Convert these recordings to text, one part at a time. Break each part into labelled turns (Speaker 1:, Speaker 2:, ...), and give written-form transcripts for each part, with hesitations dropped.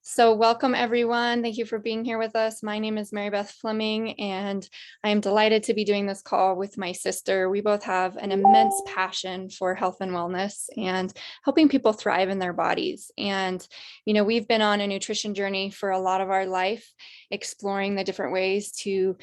Speaker 1: So welcome everyone. Thank you for being here with us. My name is Marybeth Fleming, and I am delighted to be doing this call with my sister. We both have an immense passion for health and wellness and helping people thrive in their bodies. And, we've been on a nutrition journey for a lot of our life, exploring the different ways to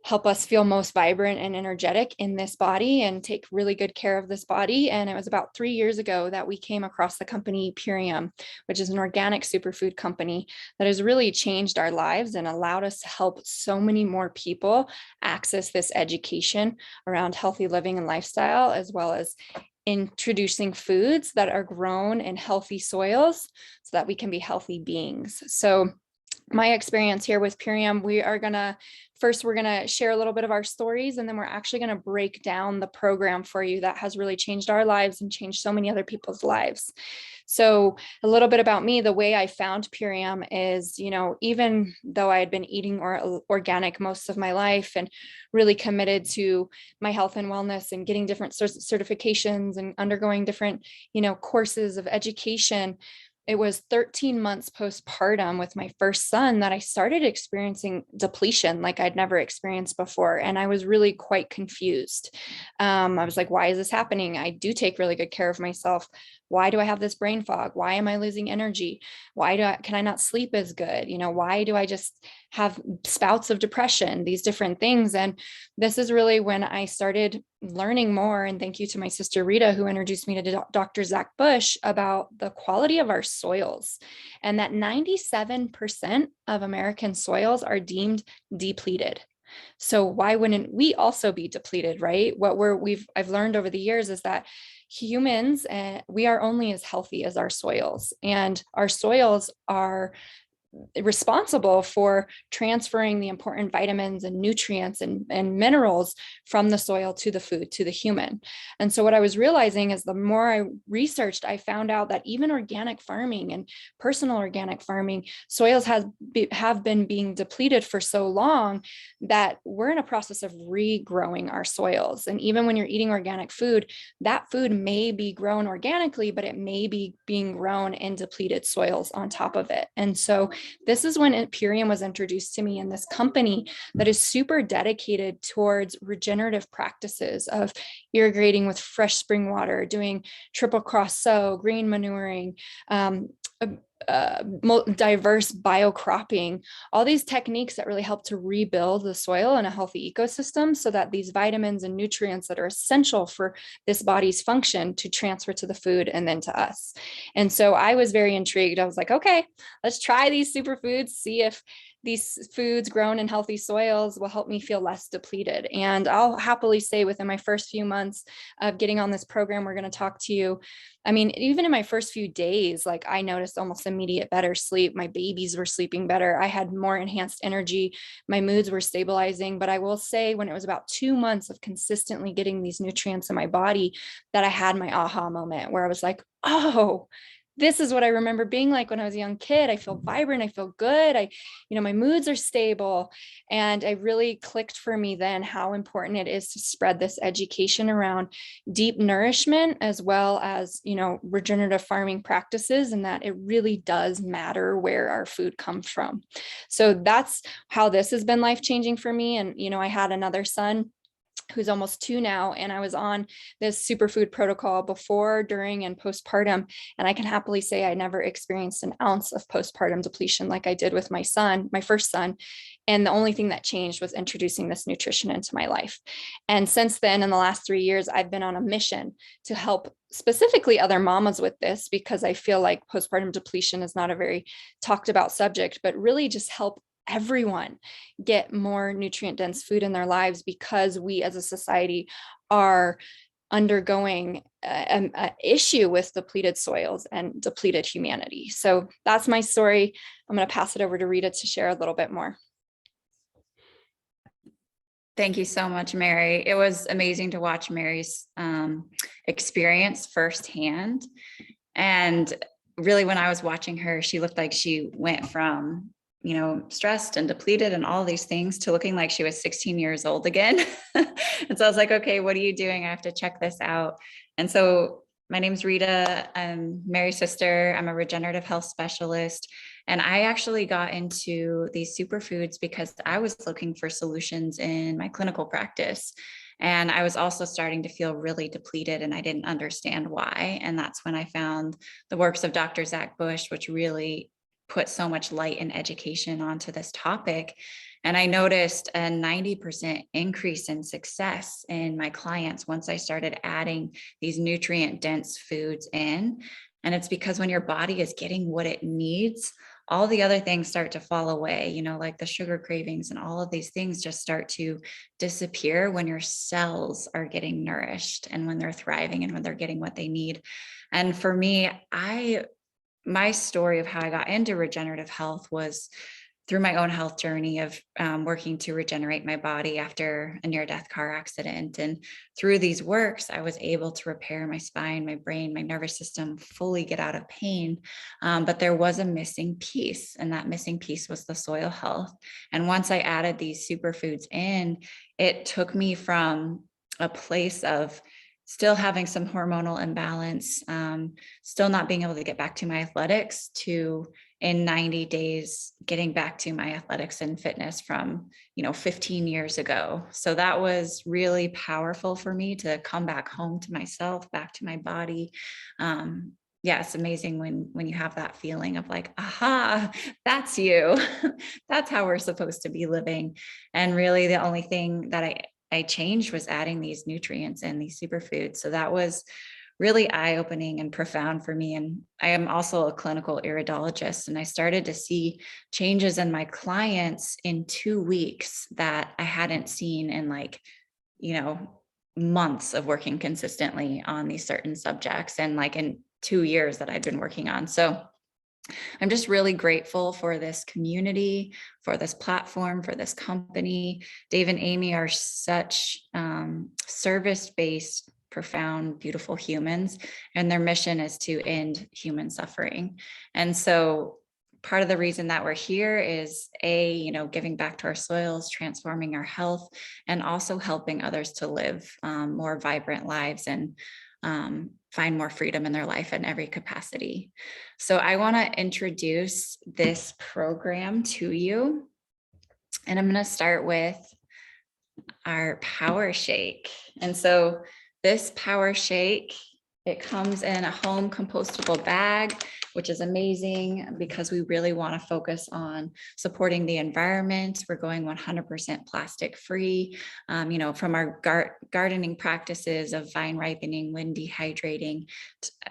Speaker 1: help us feel most vibrant and energetic in this body and take really good care of this body. And it was about 3 years ago that we came across the company Purium, which is an organic superfood company that has really changed our lives and allowed us to help so many more people access this education around healthy living and lifestyle, as well as introducing foods that are grown in healthy soils so that we can be healthy beings. So my experience here with Purium, we're going to share a little bit of our stories, and then we're actually going to break down the program for you that has really changed our lives and changed so many other people's lives. So a little bit about me, the way I found Purium is, even though I had been eating organic most of my life and really committed to my health and wellness and getting different certifications and undergoing different, courses of education, it was 13 months postpartum with my first son that I started experiencing depletion like I'd never experienced before. And I was really quite confused. I was like, why is this happening? I do take really good care of myself. Why do I have this brain fog? Why am I losing energy? Can I not sleep as good? Why do I just have spouts of depression, these different things? And this is really when I started learning more. And thank you to my sister, Rita, who introduced me to Dr. Zach Bush about the quality of our soils, and that 97% of American soils are deemed depleted. So why wouldn't we also be depleted, right? I've learned over the years is that humans, we are only as healthy as our soils, and our soils are responsible for transferring the important vitamins and nutrients and minerals from the soil to the food, to the human. And so what I was realizing is the more I researched, I found out that even organic farming and personal organic farming, soils have been being depleted for so long that we're in a process of regrowing our soils. And even when you're eating organic food, that food may be grown organically, but it may be being grown in depleted soils on top of it. And so this is when Purium was introduced to me, in this company that is super dedicated towards regenerative practices of irrigating with fresh spring water, doing triple cross sow, green manuring, diverse biocropping, all these techniques that really help to rebuild the soil in a healthy ecosystem so that these vitamins and nutrients that are essential for this body's function to transfer to the food and then to us. And so I was very intrigued. I was like, okay, let's try these superfoods, see if these foods grown in healthy soils will help me feel less depleted. And I'll happily say within my first few months of getting on this program, we're going to talk to you. I mean, even in my first few days, like I noticed almost immediate better sleep. My babies were sleeping better. I had more enhanced energy. My moods were stabilizing. But I will say when it was about 2 months of consistently getting these nutrients in my body, that I had my aha moment where I was like, oh, this is what I remember being like when I was a young kid. I feel vibrant. I feel good. My moods are stable. And I really clicked for me then how important it is to spread this education around deep nourishment as well as, regenerative farming practices, and that it really does matter where our food comes from. So that's how this has been life-changing for me. And, I had another son who's almost 2 now. And I was on this superfood protocol before, during, and postpartum. And I can happily say I never experienced an ounce of postpartum depletion like I did with my son, my first son. And the only thing that changed was introducing this nutrition into my life. And since then, in the last 3 years, I've been on a mission to help specifically other mamas with this, because I feel like postpartum depletion is not a very talked about subject, but really just help everyone get more nutrient dense food in their lives, because we as a society are undergoing an issue with depleted soils and depleted humanity. So that's my story. I'm going to pass it over to Rita to share a little bit more.
Speaker 2: Thank you so much, Mary. It was amazing to watch Mary's experience firsthand. And really, when I was watching her, she looked like she went from stressed and depleted and all these things to looking like she was 16 years old again. And so I was like, okay, what are you doing? I have to check this out. And so my name's Rita. I'm Mary's sister. I'm a regenerative health specialist. And I actually got into these superfoods because I was looking for solutions in my clinical practice. And I was also starting to feel really depleted and I didn't understand why. And that's when I found the works of Dr. Zach Bush, which really put so much light and education onto this topic. And I noticed a 90% increase in success in my clients once I started adding these nutrient dense foods in. And it's because when your body is getting what it needs, all the other things start to fall away, like the sugar cravings and all of these things just start to disappear when your cells are getting nourished and when they're thriving and when they're getting what they need. And for me, my story of how I got into regenerative health was through my own health journey of working to regenerate my body after a near-death car accident. And through these works, I was able to repair my spine, my brain, my nervous system, fully get out of pain. But there was a missing piece, and that missing piece was the soil health. And once I added these superfoods in, it took me from a place of still having some hormonal imbalance, still not being able to get back to my athletics, to in 90 days getting back to my athletics and fitness from 15 years ago. So that was really powerful for me to come back home to myself, back to my body. Yeah, it's amazing when you have that feeling of like, aha, that's you. That's how we're supposed to be living. And really the only thing that I changed was adding these nutrients and these superfoods. So that was really eye-opening and profound for me. And I am also a clinical iridologist, and I started to see changes in my clients in 2 weeks that I hadn't seen in months of working consistently on these certain subjects, and like in 2 years that I'd been working on. So I'm just really grateful for this community, for this platform, for this company. Dave and Amy are such service-based, profound, beautiful humans, and their mission is to end human suffering. And so part of the reason that we're here is giving back to our soils, transforming our health, and also helping others to live more vibrant lives and find more freedom in their life in every capacity. So I want to introduce this program to you. And I'm going to start with our Power Shake. And so this Power Shake, it comes in a home compostable bag, which is amazing because we really want to focus on supporting the environment. We're going 100% plastic free, from our gardening practices of vine ripening, wind dehydrating,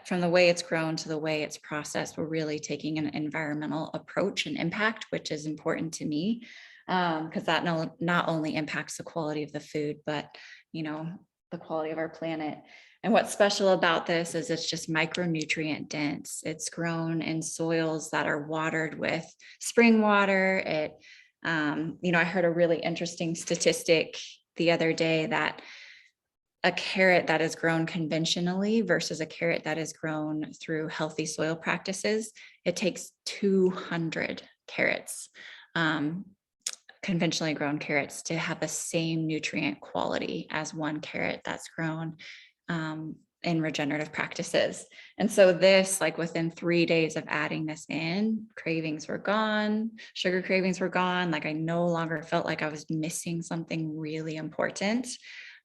Speaker 2: from the way it's grown to the way it's processed. We're really taking an environmental approach and impact, which is important to me because that not only impacts the quality of the food, but, the quality of our planet. And what's special about this is it's just micronutrient dense. It's grown in soils that are watered with spring water. I heard a really interesting statistic the other day that a carrot that is grown conventionally versus a carrot that is grown through healthy soil practices, it takes 200 carrots, conventionally grown carrots, to have the same nutrient quality as one carrot that's grown in regenerative practices. And so this, like within 3 days of adding this in, cravings were gone, sugar cravings were gone. Like I no longer felt like I was missing something really important.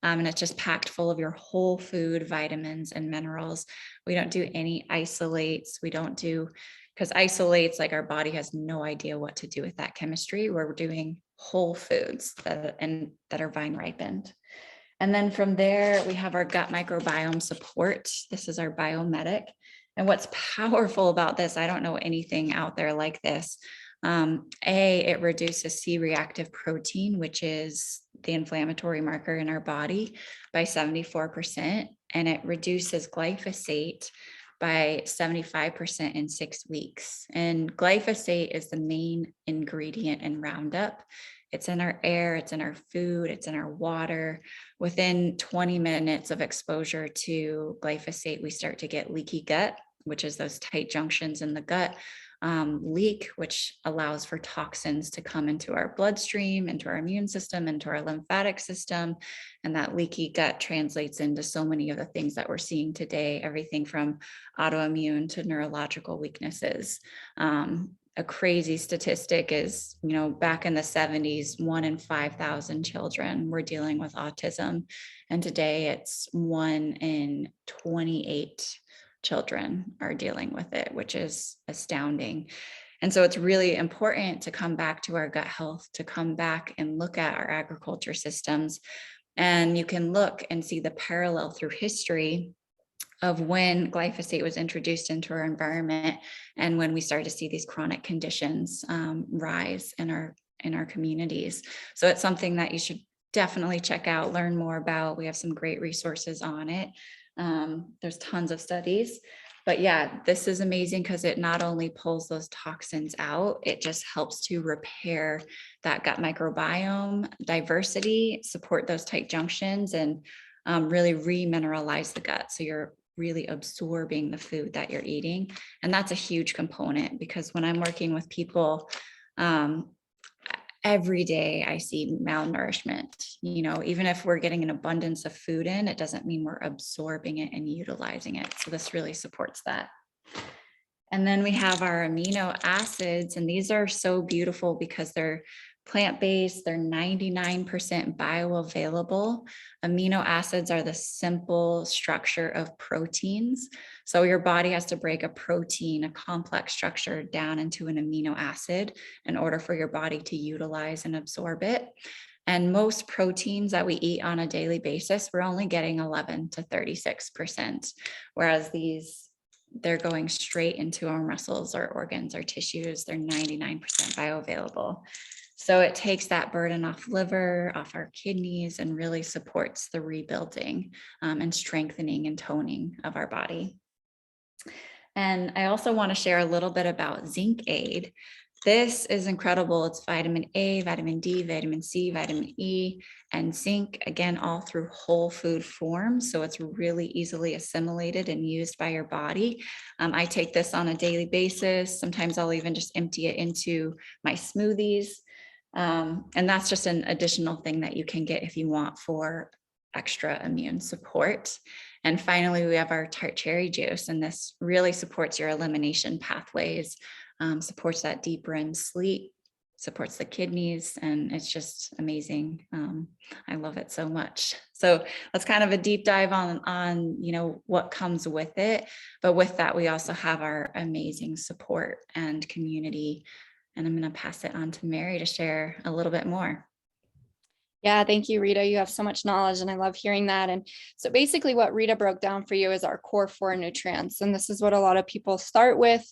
Speaker 2: And it's just packed full of your whole food, vitamins and minerals. We don't do any isolates. Because isolates, like our body has no idea what to do with that chemistry. We're doing whole foods that are vine ripened. And then from there, we have our gut microbiome support. This is our biomedic. And what's powerful about this, I don't know anything out there like this. It reduces C-reactive protein, which is the inflammatory marker in our body, by 74%. And it reduces glyphosate by 75% in 6 weeks. And glyphosate is the main ingredient in Roundup. It's in our air, it's in our food, it's in our water. Within 20 minutes of exposure to glyphosate, we start to get leaky gut, which is those tight junctions in the gut. Leak, which allows for toxins to come into our bloodstream, into our immune system, into our lymphatic system. And that leaky gut translates into so many of the things that we're seeing today, everything from autoimmune to neurological weaknesses. a crazy statistic is, back in the 70s, 1 in 5,000 children were dealing with autism. And today it's 1 in 28 children are dealing with it, which is astounding. And so it's really important to come back to our gut health, to come back and look at our agriculture systems. And you can look and see the parallel through history of when glyphosate was introduced into our environment and when we started to see these chronic conditions rise in our communities. So it's something that you should definitely check out, learn more about. We have some great resources on it. There's tons of studies. But yeah, this is amazing because it not only pulls those toxins out, it just helps to repair that gut microbiome diversity, support those tight junctions, and really remineralize the gut. So you're really absorbing the food that you're eating. And that's a huge component, because when I'm working with people, every day I see malnourishment. Even if we're getting an abundance of food in, it doesn't mean we're absorbing it and utilizing it. So this really supports that. And then we have our amino acids, and these are so beautiful because they're plant-based, they're 99% bioavailable. Amino acids are the simple structure of proteins. So your body has to break a protein, a complex structure, down into an amino acid in order for your body to utilize and absorb it. And most proteins that we eat on a daily basis, we're only getting 11 to 36%, whereas they're going straight into our muscles, our organs, our tissues. They're 99% bioavailable. So it takes that burden off liver, off our kidneys, and really supports the rebuilding and strengthening and toning of our body. And I also want to share a little bit about Zinc Aid. This is incredible. It's vitamin A, vitamin D, vitamin C, vitamin E, and zinc, again, all through whole food form. So it's really easily assimilated and used by your body. I take this on a daily basis. Sometimes I'll even just empty it into my smoothies. And that's just an additional thing that you can get if you want for extra immune support. And finally, we have our tart cherry juice, and this really supports your elimination pathways, supports that deep REM sleep, supports the kidneys, and it's just amazing. I love it so much. So that's kind of a deep dive on what comes with it. But with that, we also have our amazing support and community. And I'm going to pass it on to Mary to share a little bit more.
Speaker 1: Yeah, thank you, Rita. You have so much knowledge, and I love hearing that. And so basically what Rita broke down for you is our core 4 nutrients. And this is what a lot of people start with,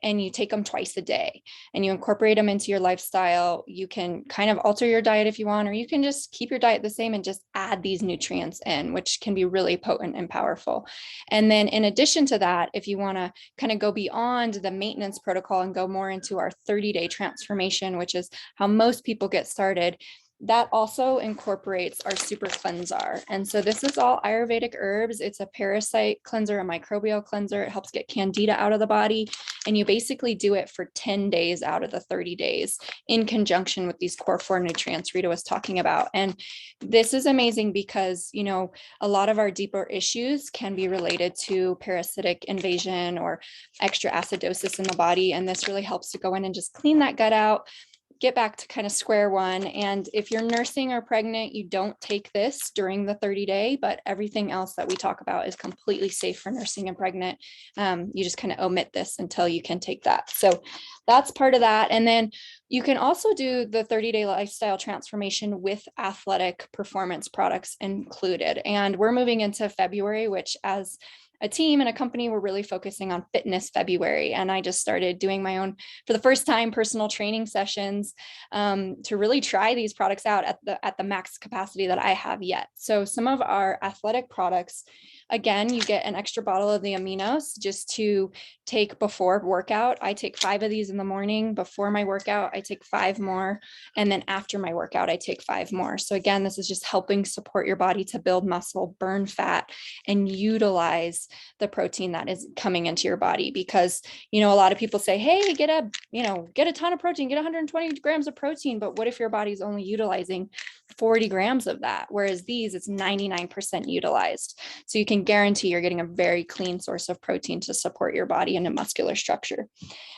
Speaker 1: and you take them twice a day and you incorporate them into your lifestyle. You can kind of alter your diet if you want, or you can just keep your diet the same and just add these nutrients in, which can be really potent and powerful. And then in addition to that, if you want to kind of go beyond the maintenance protocol and go more into our 30-day transformation, which is how most people get started, that also incorporates our super cleanser. And so this is all Ayurvedic herbs. It's a parasite cleanser, a microbial cleanser. It helps get candida out of the body. And you basically do it for 10 days out of the 30 days in conjunction with these core 4 nutrients Rita was talking about. And this is amazing because, a lot of our deeper issues can be related to parasitic invasion or extra acidosis in the body. And this really helps to go in and just clean that gut out, get back to kind of square one. And if you're nursing or pregnant, you don't take this during the 30-day, but everything else that we talk about is completely safe for nursing and pregnant. You just kind of omit this until you can take that. So that's part of that. And then you can also do the 30-day lifestyle transformation with athletic performance products included. And we're moving into February, which as a team and a company, we're really focusing on Fitness February. And I just started doing my own, for the first time, personal training sessions to really try these products out at the max capacity that I have yet. So some of our athletic products, again, you get an extra bottle of the aminos just to take before workout. I take 5 of these in the morning. Before my workout, I take 5 more. And then after my workout, I take 5 more. So again, this is just helping support your body to build muscle, burn fat, and utilize the protein that is coming into your body. Because, a lot of people say, hey, get a ton of protein, get 120 grams of protein. But what if your body's only utilizing 40 grams of that, whereas these, it's 99% utilized. So you can guarantee you're getting a very clean source of protein to support your body and a muscular structure.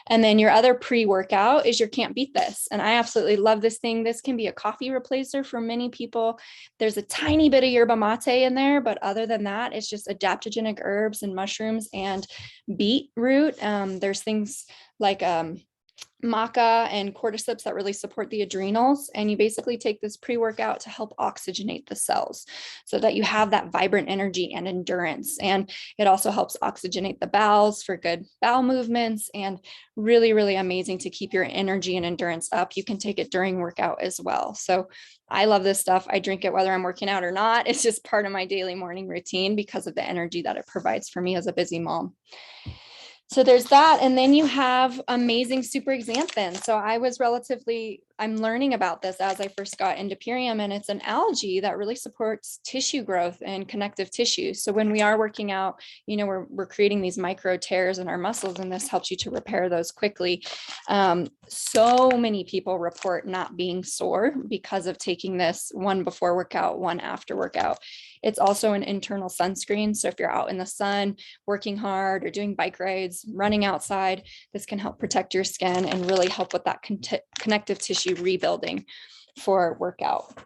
Speaker 1: And then your other pre-workout is your Can't Beat This. And I absolutely love this thing. This can be a coffee replacer for many people. There's a tiny bit of yerba mate in there, but other than that, it's just adaptogenic herbs and mushrooms and beetroot. There's things like maca and cordyceps that really support the adrenals. And you basically take this pre-workout to help oxygenate the cells so that you have that vibrant energy and endurance. And it also helps oxygenate the bowels for good bowel movements, and really, really amazing to keep your energy and endurance up. You can take it during workout as well. So I love this stuff. I drink it whether I'm working out or not. It's just part of my daily morning routine because of the energy that it provides for me as a busy mom. So there's that. And then you have amazing super xanthan. So I'm learning about this as I first got into Purium, and it's an algae that really supports tissue growth and connective tissue. So when we are working out, we're creating these micro tears in our muscles, and this helps you to repair those quickly. So many people report not being sore because of taking this, one before workout, one after workout. It's also an internal sunscreen. So if you're out in the sun, working hard or doing bike rides, running outside, this can help protect your skin and really help with that connective tissue rebuilding for workout.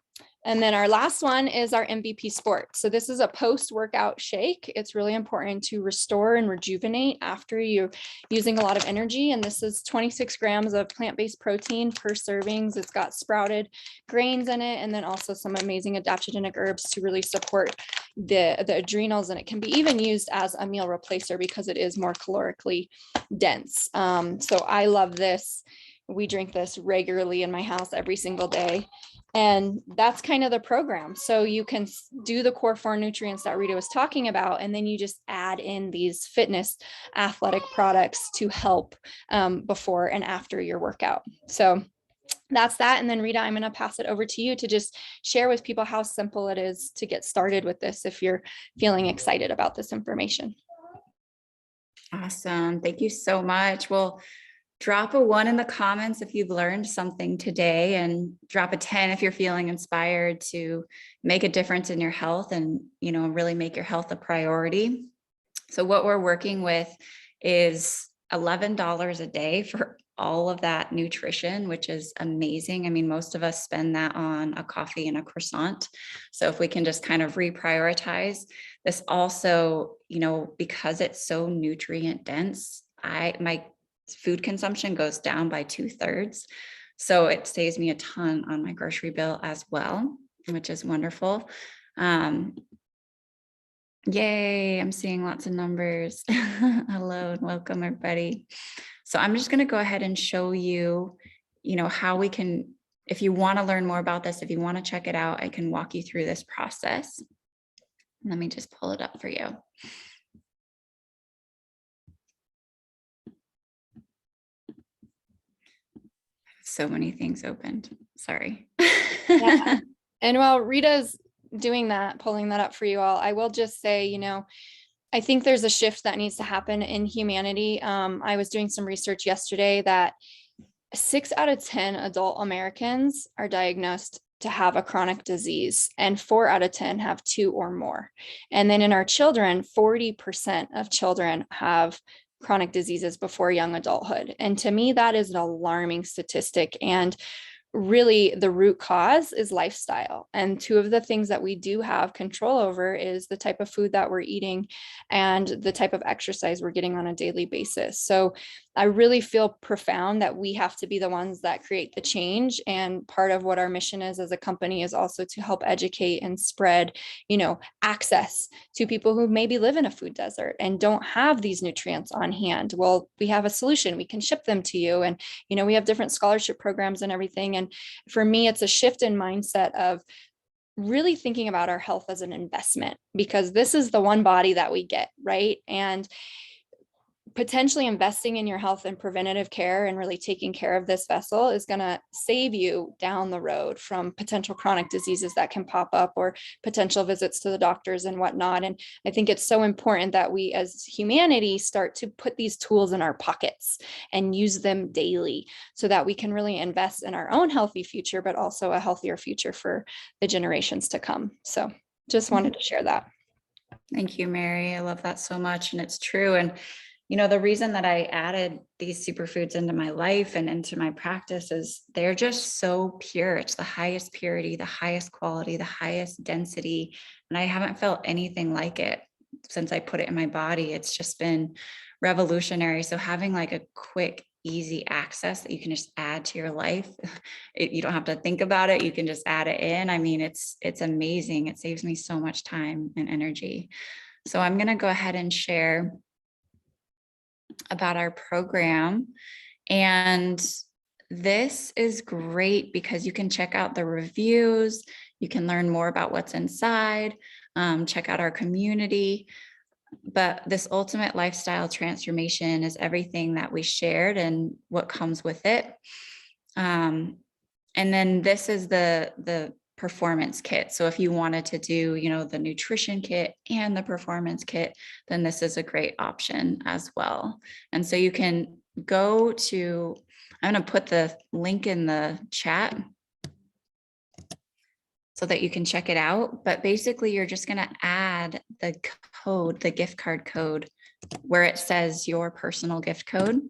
Speaker 1: And then our last one is our MVP Sport. So this is a post-workout shake. It's really important to restore and rejuvenate after you're using a lot of energy. And this is 26 grams of plant-based protein per servings. It's got sprouted grains in it, and then also some amazing adaptogenic herbs to really support the adrenals. And it can be even used as a meal replacer because it is more calorically dense. So I love this. We drink this regularly in my house every single day. And that's kind of the program. So you can do the core 4 nutrients that Rita was talking about, and then you just add in these fitness athletic products to help before and after your workout. So that's that. And then Rita, I'm going to pass it over to you to just share with people how simple it is to get started with this if you're feeling excited about this information.
Speaker 2: Awesome. Thank you so much. Well, drop a 1 in the comments if you've learned something today, and drop a 10 if you're feeling inspired to make a difference in your health and, really make your health a priority. So what we're working with is $11 a day for all of that nutrition, which is amazing. I mean, most of us spend that on a coffee and a croissant. So if we can just kind of reprioritize this also, because it's so nutrient dense, my food consumption goes down by 2/3. So it saves me a ton on my grocery bill as well, which is wonderful. Yay, I'm seeing lots of numbers. Hello and welcome everybody. So I'm just going to go ahead and show you, how we can, if you want to learn more about this, if you want to check it out, I can walk you through this process. Let me just pull it up for you. So many things opened. Sorry.
Speaker 1: Yeah. And while Rita's doing that, pulling that up for you all, I will just say, I think there's a shift that needs to happen in humanity. I was doing some research yesterday that 6 out of 10 adult Americans are diagnosed to have a chronic disease, and 4 out of 10 have 2 or more. And then in our children, 40% of children have chronic diseases before young adulthood. And to me, that is an alarming statistic. And really the root cause is lifestyle. And 2 of the things that we do have control over is the type of food that we're eating and the type of exercise we're getting on a daily basis. So I really feel profound that we have to be the ones that create the change. And part of what our mission is as a company is also to help educate and spread, access to people who maybe live in a food desert and don't have these nutrients on hand. Well, we have a solution. We can ship them to you. And, we have different scholarship programs and everything. And for me, it's a shift in mindset of really thinking about our health as an investment, because this is the one body that we get, right? And potentially investing in your health and preventative care and really taking care of this vessel is going to save you down the road from potential chronic diseases that can pop up, or potential visits to the doctors and whatnot. And I think it's so important that we as humanity start to put these tools in our pockets and use them daily so that we can really invest in our own healthy future, but also a healthier future for the generations to come. So just wanted to share that.
Speaker 2: Thank you, Mary. I love that so much. And it's true. And the reason that I added these superfoods into my life and into my practice is they're just so pure. It's the highest purity, the highest quality, the highest density. And I haven't felt anything like it since I put it in my body. It's just been revolutionary. So having like a quick, easy access that you can just add to your life, you don't have to think about it. You can just add it in. I mean, it's amazing. It saves me so much time and energy. So I'm going to go ahead and share about our program. And this is great because you can check out the reviews, you can learn more about what's inside, check out our community. But this ultimate lifestyle transformation is everything that we shared what comes with it. And then this is the performance kit. So if you wanted to do, the nutrition kit and the performance kit, then this is a great option as well. And so you can go to, I'm going to put the link in the chat so that you can check it out. But basically you're just going to add the code, the gift card code, where it says your personal gift code.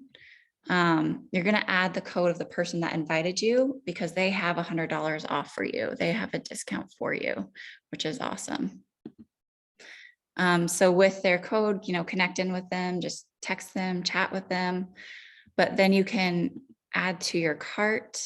Speaker 2: You're going to add the code of the person that invited you because they have $100 off for you. They have a discount for you, which is awesome. So with their code, connect in with them, just text them, chat with them, but then you can add to your cart.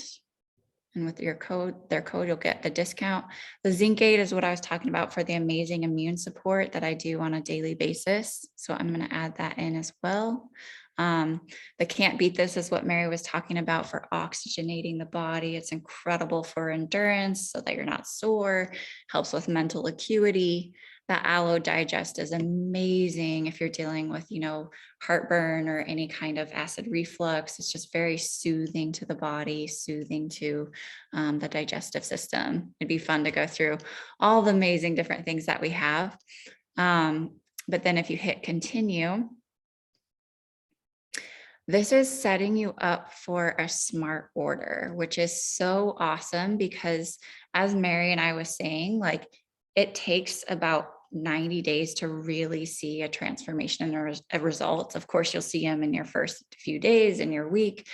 Speaker 2: And with their code, you'll get the discount. The Zinc Aid is what I was talking about for the amazing immune support that I do on a daily basis. So I'm going to add that in as well. The Can't Beat This is what Mary was talking about for oxygenating the body. It's incredible for endurance so that you're not sore, helps with mental acuity. The Aloe Digest is amazing if you're dealing with, heartburn or any kind of acid reflux. It's just very soothing to the body, soothing to the digestive system. It'd be fun to go through all the amazing different things that we have. But then if you hit continue, this is setting you up for a smart order, which is so awesome because as Mary and I was saying, like it takes about 90 days to really see a transformation and a result. Of course, you'll see them in your first few days, in your week,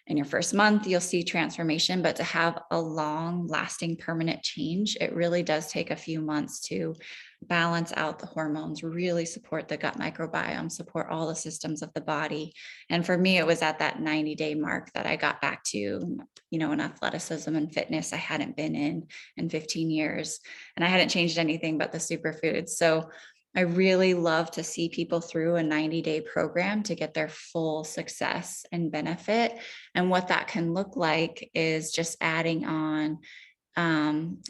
Speaker 2: in your first month, you'll see transformation, but to have a long lasting permanent change, it really does take a few months to balance out the hormones, really support the gut microbiome, support all the systems of the body. And for me, it was at that 90-day mark that I got back to, an athleticism and fitness I hadn't been in 15 years. And I hadn't changed anything but the superfoods. So I really love to see people through a 90-day program to get their full success and benefit. And what that can look like is just adding on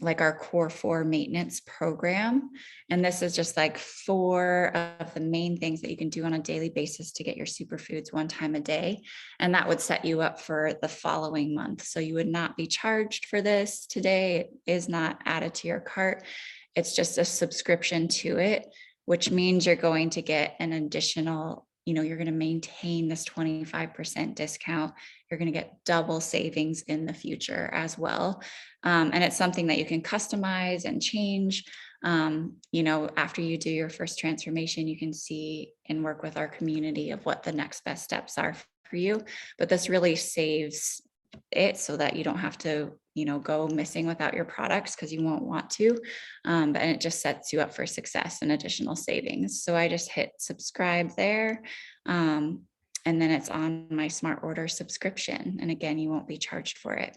Speaker 2: like our core 4 maintenance program. And this is just like 4 of the main things that you can do on a daily basis to get your superfoods 1 time a day. And that would set you up for the following month. So you would not be charged for this today. It is not added to your cart. It's just a subscription to it, which means you're going to get an additional, you're going to maintain this 25% discount. You're going to get double savings in the future as well. And it's something that you can customize and change. After you do your first transformation, you can see and work with our community of what the next best steps are for you. But this really saves it so that you don't have to, go missing without your products because you won't want to. And it just sets you up for success and additional savings. So I just hit subscribe there. And then it's on my Smart Order subscription. And again, you won't be charged for it.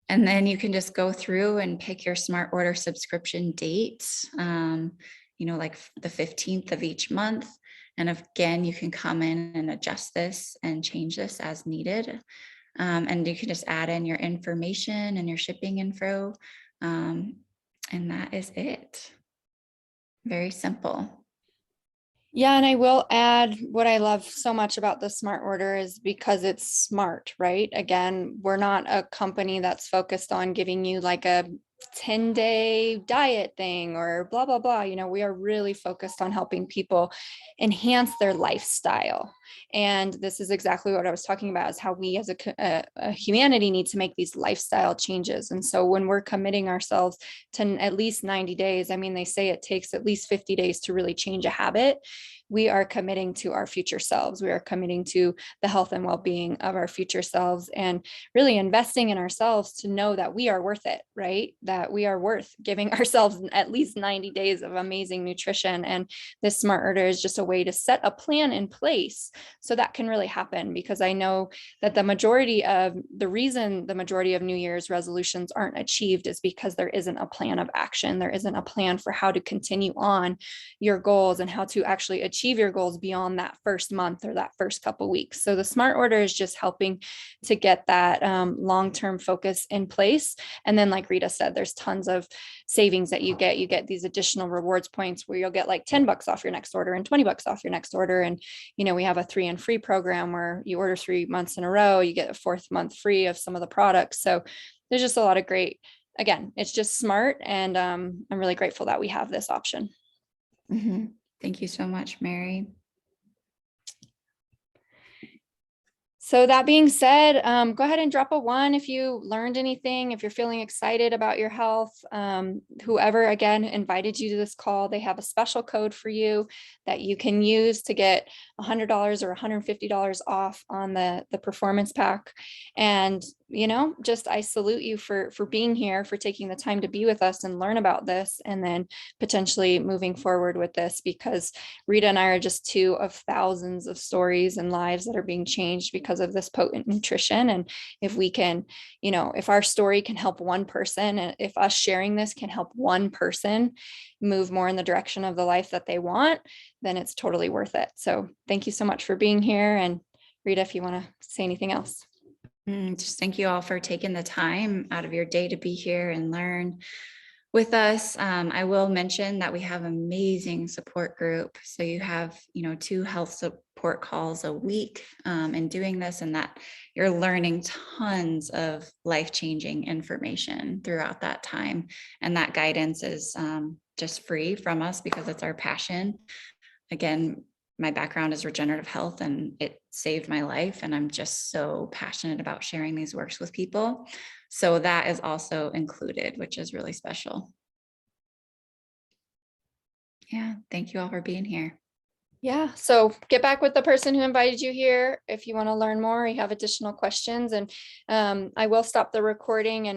Speaker 2: And then you can just go through and pick your Smart Order subscription date, like the 15th of each month. And again, you can come in and adjust this and change this as needed. And you can just add in your information and your shipping info. And that is it. Very simple.
Speaker 1: Yeah, and I will add what I love so much about the smart order is because it's smart, right? Again, we're not a company that's focused on giving you like a 10-day diet thing or blah, blah, blah. We are really focused on helping people enhance their lifestyle. And this is exactly what I was talking about, is how we as a humanity need to make these lifestyle changes. And so when we're committing ourselves to at least 90 days, I mean, they say it takes at least 50 days to really change a habit. We are committing to our future selves. We are committing to the health and well-being of our future selves, and really investing in ourselves to know that we are worth it, right? That we are worth giving ourselves at least 90 days of amazing nutrition. And this smart order is just a way to set a plan in place so that can really happen. Because I know that the reason the majority of New Year's resolutions aren't achieved is because there isn't a plan of action. There isn't a plan for how to continue on your goals and how to actually achieve your goals beyond that first month or that first couple weeks. So the smart order is just helping to get that long-term focus in place. And then, like Rita said, there's tons of savings that you get. You get these additional rewards points where you'll get like $10 off your next order and $20 off your next order. And, we have a 3 and free program where you order 3 months in a row, you get a 4th month free of some of the products. So there's just a lot of great, again, it's just smart. And I'm really grateful that we have this option.
Speaker 2: Mm-hmm. Thank you so much, Mary.
Speaker 1: So that being said, go ahead and drop a 1 if you learned anything, if you're feeling excited about your health. Whoever, again, invited you to this call, they have a special code for you that you can use to get $100 or $150 off on the performance pack. And, just I salute you for being here, for taking the time to be with us and learn about this, and then potentially moving forward with this, because Rita and I are just 2 of thousands of stories and lives that are being changed because of this potent nutrition. And if we can, if our story can help one person, and if us sharing this can help one person move more in the direction of the life that they want, then it's totally worth it. So thank you so much for being here. And Rita, if you want to say anything else.
Speaker 2: Just thank you all for taking the time out of your day to be here and learn with us. I will mention that we have an amazing support group. So you have, 2 health support calls a week in doing this, and that you're learning tons of life-changing information throughout that time. And that guidance is just free from us because it's our passion. Again, my background is regenerative health, and it saved my life. And I'm just so passionate about sharing these works with people. So that is also included, which is really special. Yeah. Thank you all for being here.
Speaker 1: Yeah. So get back with the person who invited you here if you want to learn more, you have additional questions, and I will stop the recording and